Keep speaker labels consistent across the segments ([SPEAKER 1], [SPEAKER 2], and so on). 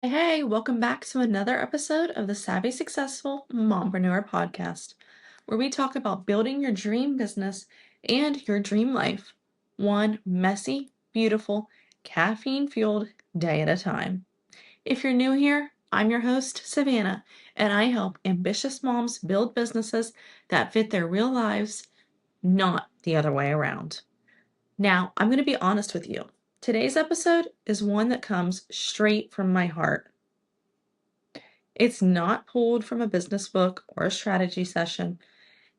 [SPEAKER 1] Hey, welcome back to another episode of the Savvy Successful Mompreneur podcast, where we talk about building your dream business and your dream life, one messy, beautiful, caffeine-fueled day at a time. If you're new here, I'm your host, Savannah, and I help ambitious moms build businesses that fit their real lives, not the other way around. Now, I'm going to be honest with you. Today's episode is one that comes straight from my heart. It's not pulled from a business book or a strategy session.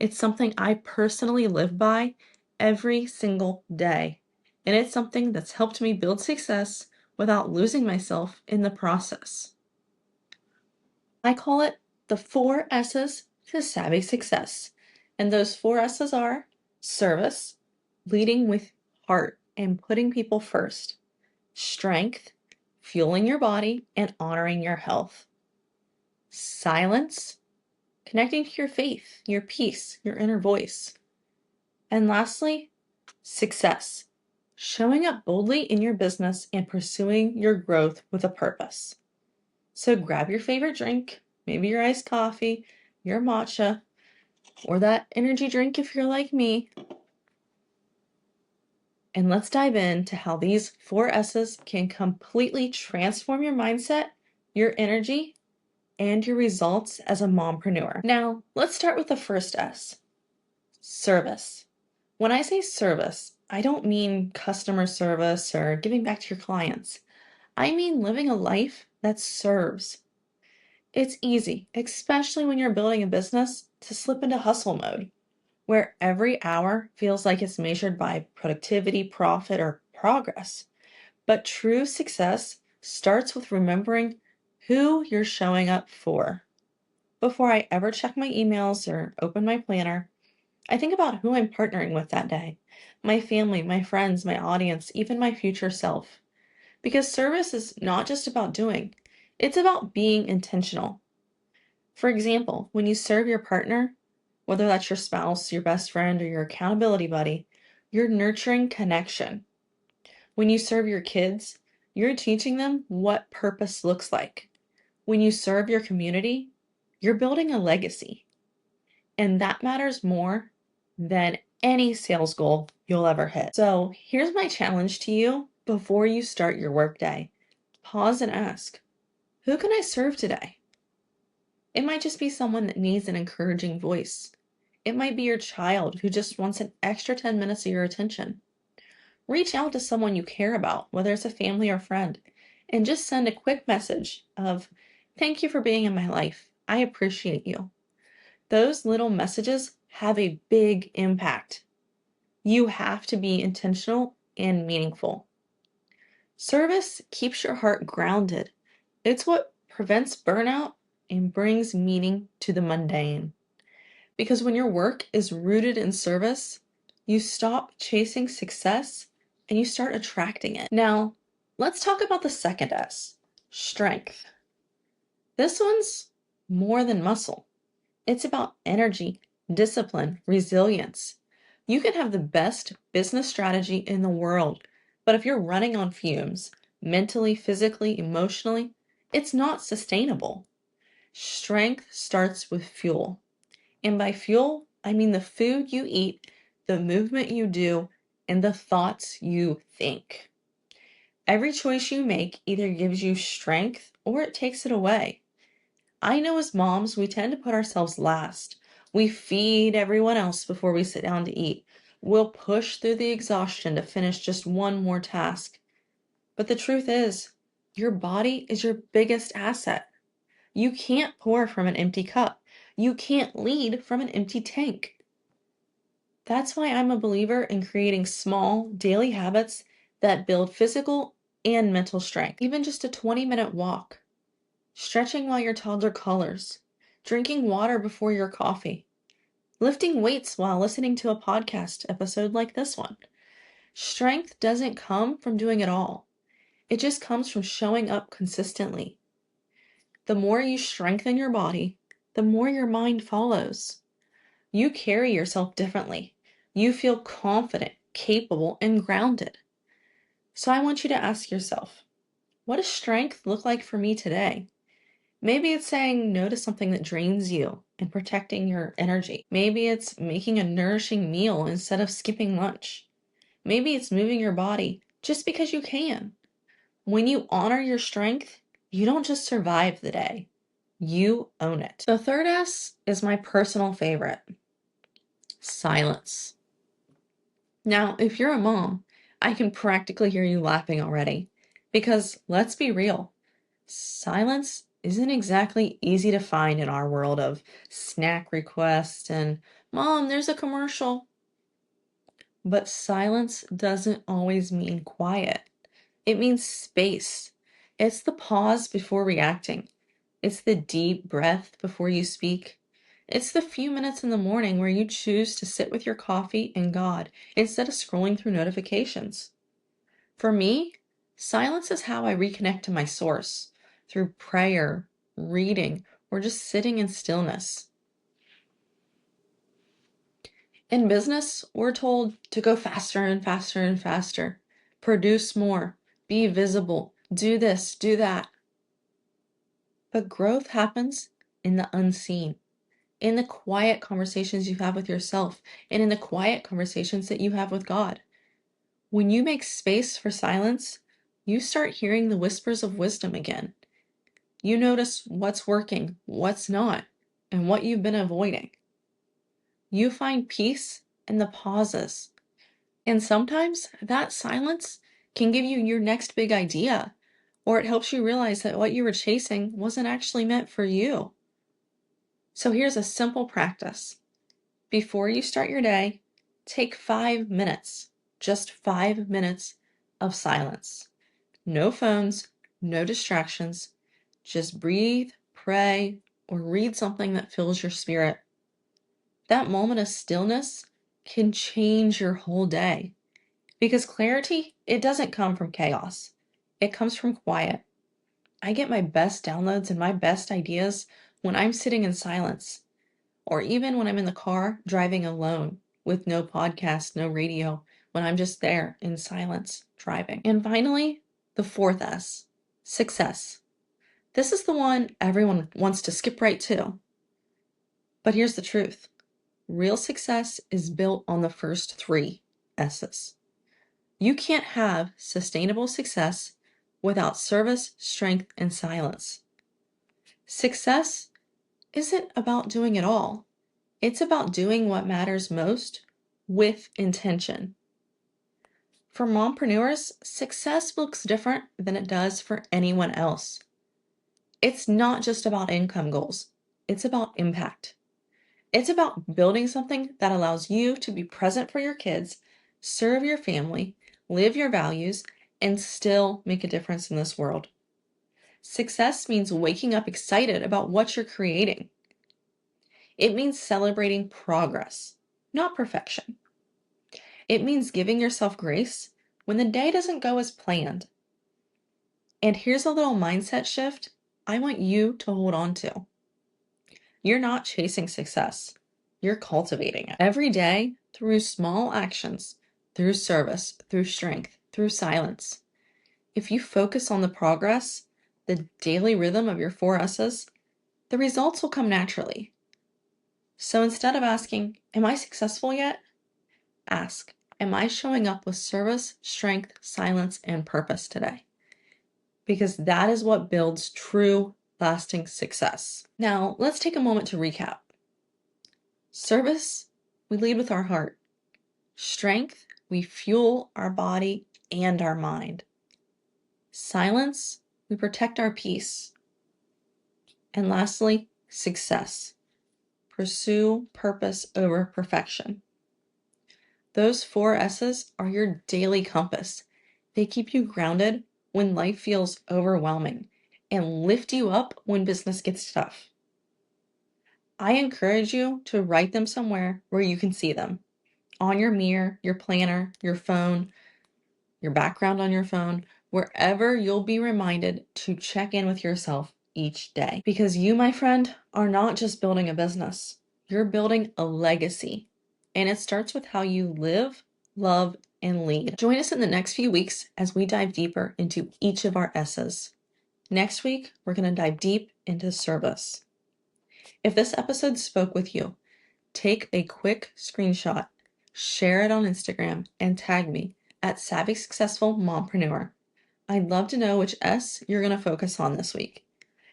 [SPEAKER 1] It's something I personally live by every single day. And it's something that's helped me build success without losing myself in the process. I call it the 4 S's to savvy success. And those 4 S's are service, leading with heart and putting people first, strength, fueling your body and honoring your health, silence, connecting to your faith, your peace, your inner voice. And lastly, success, showing up boldly in your business and pursuing your growth with a purpose. So grab your favorite drink, maybe your iced coffee, your matcha, or that energy drink if you're like me. And let's dive into how these 4 S's can completely transform your mindset, your energy, and your results as a mompreneur. Now, let's start with the first S, service. When I say service, I don't mean customer service or giving back to your clients. I mean living a life that serves. It's easy, especially when you're building a business, to slip into hustle mode, where every hour feels like it's measured by productivity, profit, or progress. But true success starts with remembering who you're showing up for. Before I ever check my emails or open my planner, I think about who I'm partnering with that day. My family, my friends, my audience, even my future self. Because service is not just about doing, it's about being intentional. For example, when you serve your partner, whether that's your spouse, your best friend, or your accountability buddy, you're nurturing connection. When you serve your kids, you're teaching them what purpose looks like. When you serve your community, you're building a legacy. And that matters more than any sales goal you'll ever hit. So here's my challenge to you before you start your workday. Pause and ask, who can I serve today? It might just be someone that needs an encouraging voice. It might be your child who just wants an extra 10 minutes of your attention. Reach out to someone you care about, whether it's a family or friend, and just send a quick message of, thank you for being in my life. I appreciate you. Those little messages have a big impact. You have to be intentional and meaningful. Service keeps your heart grounded. It's what prevents burnout and brings meaning to the mundane. Because when your work is rooted in service, you stop chasing success and you start attracting it. Now, let's talk about the second S, strength. This one's more than muscle. It's about energy, discipline, resilience. You can have the best business strategy in the world, but if you're running on fumes, mentally, physically, emotionally, it's not sustainable. Strength starts with fuel. And by fuel, I mean the food you eat, the movement you do, and the thoughts you think. Every choice you make either gives you strength or it takes it away. I know as moms, we tend to put ourselves last. We feed everyone else before we sit down to eat. We'll push through the exhaustion to finish just one more task. But the truth is, your body is your biggest asset. You can't pour from an empty cup. You can't lead from an empty tank. That's why I'm a believer in creating small, daily habits that build physical and mental strength. Even just a 20-minute walk, stretching while your toddler colors, drinking water before your coffee, lifting weights while listening to a podcast episode like this one. Strength doesn't come from doing it all. It just comes from showing up consistently. The more you strengthen your body, the more your mind follows. You carry yourself differently. You feel confident, capable, and grounded. So I want you to ask yourself, What does strength look like for me today? Maybe it's saying no to something that drains you and protecting your energy. Maybe it's making a nourishing meal instead of skipping lunch. Maybe it's moving your body just because you can. When you honor your strength, you don't just survive the day, you own it. The third S is my personal favorite: silence. Now, if you're a mom, I can practically hear you laughing already. Because let's be real, silence isn't exactly easy to find in our world of snack requests and, Mom, there's a commercial. But silence doesn't always mean quiet. It means space. It's the pause before reacting. It's the deep breath before you speak. It's the few minutes in the morning where you choose to sit with your coffee and God instead of scrolling through notifications. For me, silence is how I reconnect to my source through prayer, reading, or just sitting in stillness. In business, we're told to go faster and faster and faster, produce more, be visible, do this, do that. But growth happens in the unseen, in the quiet conversations you have with yourself, and in the quiet conversations that you have with God. When you make space for silence, you start hearing the whispers of wisdom again. You notice what's working, what's not, and what you've been avoiding. You find peace in the pauses. And sometimes that silence can give you your next big idea, or it helps you realize that what you were chasing wasn't actually meant for you. So here's a simple practice. Before you start your day, take 5 minutes, just 5 minutes of silence. No phones, no distractions. Just breathe, pray, or read something that fills your spirit. That moment of stillness can change your whole day. Because clarity, it doesn't come from chaos. It comes from quiet. I get my best downloads and my best ideas when I'm sitting in silence, or even when I'm in the car driving alone with no podcast, no radio, when I'm just there in silence driving. And finally, the fourth S, success. This is the one everyone wants to skip right to. But here's the truth. Real success is built on the first 3 S's. You can't have sustainable success without service, strength, and silence. Success isn't about doing it all. It's about doing what matters most with intention. For mompreneurs, success looks different than it does for anyone else. It's not just about income goals. It's about impact. It's about building something that allows you to be present for your kids, serve your family, live your values, and still make a difference in this world. Success means waking up excited about what you're creating. It means celebrating progress, not perfection. It means giving yourself grace when the day doesn't go as planned. And here's a little mindset shift I want you to hold on to. You're not chasing success. You're cultivating it every day through small actions, through service, through strength, through silence. If you focus on the progress, the daily rhythm of your 4 S's, the results will come naturally. So instead of asking, am I successful yet? Ask, am I showing up with service, strength, silence, and purpose today? Because that is what builds true, lasting success. Now, let's take a moment to recap. Service, we lead with our heart. Strength, we fuel our body and our mind. Silence, we protect our peace. And lastly, success. Pursue purpose over perfection. Those 4 S's are your daily compass. They keep you grounded when life feels overwhelming and lift you up when business gets tough. I encourage you to write them somewhere where you can see them. On your mirror, your planner, your phone, your background on your phone, wherever you'll be reminded to check in with yourself each day. Because you, my friend, are not just building a business. You're building a legacy. And it starts with how you live, love, and lead. Join us in the next few weeks as we dive deeper into each of our S's. Next week, we're going to dive deep into service. If this episode spoke with you, take a quick screenshot, share it on Instagram, and tag me at Savvy Successful Mompreneur. I'd love to know which S you're going to focus on this week.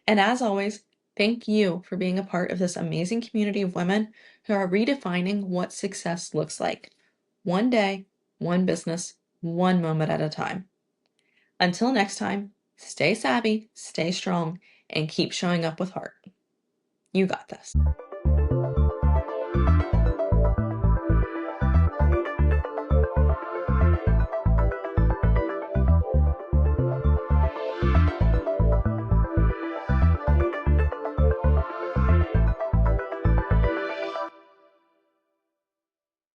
[SPEAKER 1] And as always, thank you for being a part of this amazing community of women who are redefining what success looks like. One day, one business, one moment at a time. Until next time, stay savvy, stay strong, and keep showing up with heart. You got this.